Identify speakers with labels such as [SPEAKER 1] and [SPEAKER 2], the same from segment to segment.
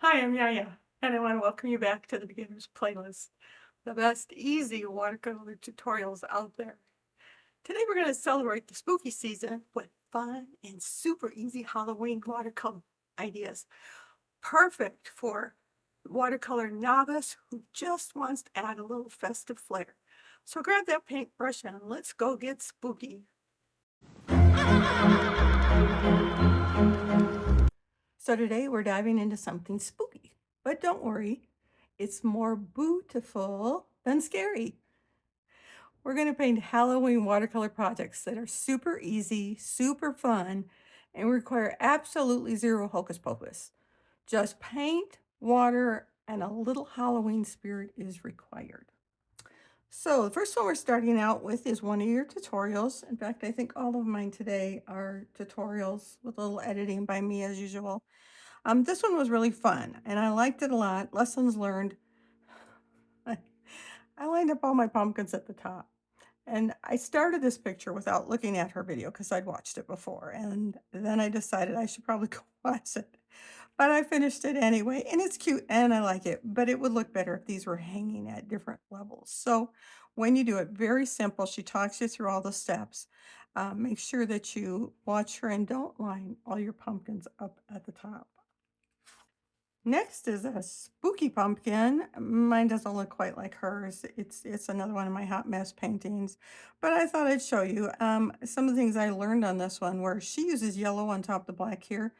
[SPEAKER 1] Hi, I'm YaYa, and I want to welcome you back to the Beginner's Playlist, the best easy watercolor tutorials out there. Today we're going to celebrate the spooky season with fun and super easy Halloween watercolor ideas. Perfect for watercolor novice who just wants to add a little festive flair. So grab that paintbrush and let's go get spooky. So today we're diving into something spooky, but don't worry, it's more beautiful than scary. We're going to paint Halloween watercolor projects that are super easy, super fun, and require absolutely zero hocus pocus. Just paint, water, and a little Halloween spirit is required. So the first one we're starting out with is one of your tutorials. In fact, I think all of mine today are tutorials with a little editing by me as usual. This one was really fun and I liked it a lot. Lessons learned. I lined up all my pumpkins at the top. And I started this picture without looking at her video because I'd watched it before. And then I decided I should probably go watch it. But I finished it anyway. And it's cute and I like it. But it would look better if these were hanging at different levels. So when you do it, very simple. She talks you through all the steps. Make sure that you watch her and don't line all your pumpkins up at the top. Next is a spooky pumpkin. Mine doesn't look quite like hers. It's another one of my hot mess paintings, but I thought I'd show you some of the things I learned on this one where she uses yellow on top of the black here.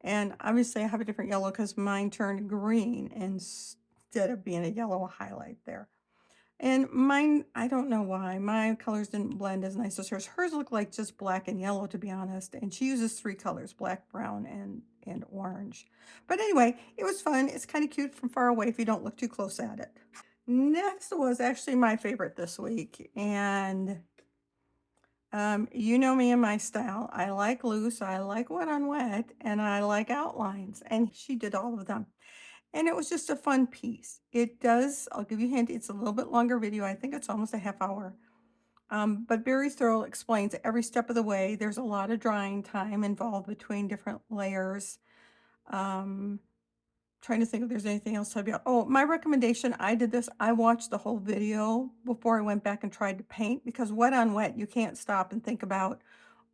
[SPEAKER 1] And obviously I have a different yellow because mine turned green instead of being a yellow highlight there. And mine, I don't know why, my colors didn't blend as nice as hers. Hers look like just black and yellow, to be honest. And she uses three colors, black, brown, and orange. But anyway, it was fun. It's kind of cute from far away if you don't look too close at it. Next was actually my favorite this week. And you know me and my style. I like loose, I like wet on wet, and I like outlines. And she did all of them. And it was just a fun piece. It does, I'll give you a hint, it's a little bit longer video. I think it's almost a half hour. But very thorough, explains every step of the way. There's a lot of drying time involved between different layers. Um, Trying to think if there's anything else to be. Oh, my recommendation, I did this. I watched the whole video before I went back and tried to paint because wet on wet, you can't stop and think about,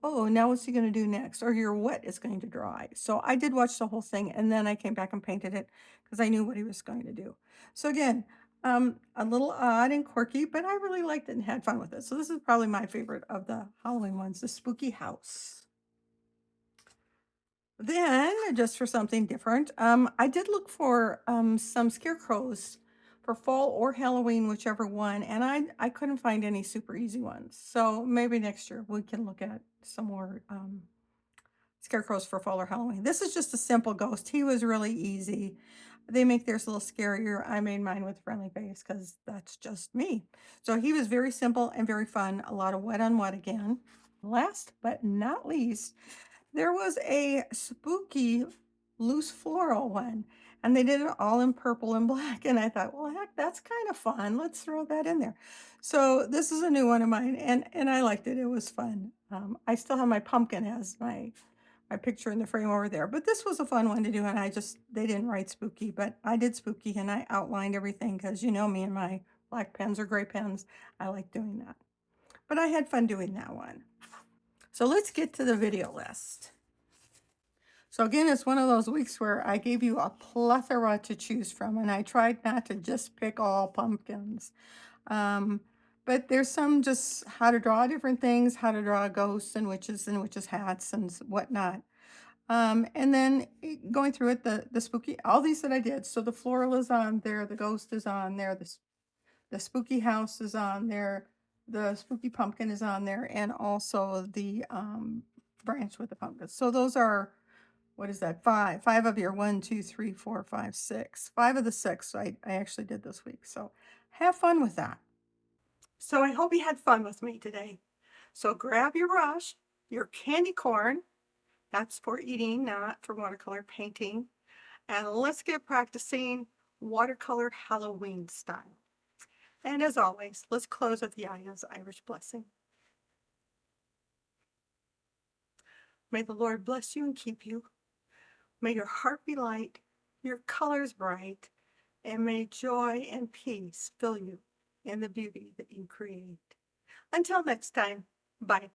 [SPEAKER 1] oh, now what's he going to do next? Or your wet is going to dry. So I did watch the whole thing and then I came back and painted it because I knew what he was going to do. So again, a little odd and quirky, but I really liked it and had fun with it. So this is probably my favorite of the Halloween ones, the spooky house. Then, just for something different, I did look for some scarecrows for fall or Halloween, whichever one, and I couldn't find any super easy ones. So maybe next year we can look at some more scarecrows for fall or Halloween. This is just a simple ghost. He was really easy. They make theirs a little scarier. I made mine with friendly face because that's just me. So he was very simple and very fun. A lot of wet on wet again. Last but not least, there was a spooky loose floral one, and they did it all in purple and black. And I thought, well, heck, that's kind of fun. Let's throw that in there. So this is a new one of mine, and I liked it. It was fun. I still have my pumpkin as my picture in the frame over there, but this was a fun one to do. And they didn't write spooky, but I did spooky, and I outlined everything because you know me and my black pens or gray pens. I like doing that. But I had fun doing that one. So let's get to the video list. So again, it's one of those weeks where I gave you a plethora to choose from, and I tried not to just pick all pumpkins. But there's some just how to draw different things, how to draw ghosts and witches hats and whatnot. And then going through it, the spooky, all these that I did. So the floral is on there, the ghost is on there, the spooky house is on there, the spooky pumpkin is on there, and also the branch with the pumpkin. So those are, what is that? Five of your 1, 2, 3, 4, 5, 6. Five of the six I actually did this week. So have fun with that. So I hope you had fun with me today. So grab your brush, your candy corn. That's for eating, not for watercolor painting. And let's get practicing watercolor Halloween style. And as always, let's close with YaYa's Irish blessing. May the Lord bless you and keep you. May your heart be light your colors bright, and may joy and peace fill you in the beauty that you create. Until next time, bye.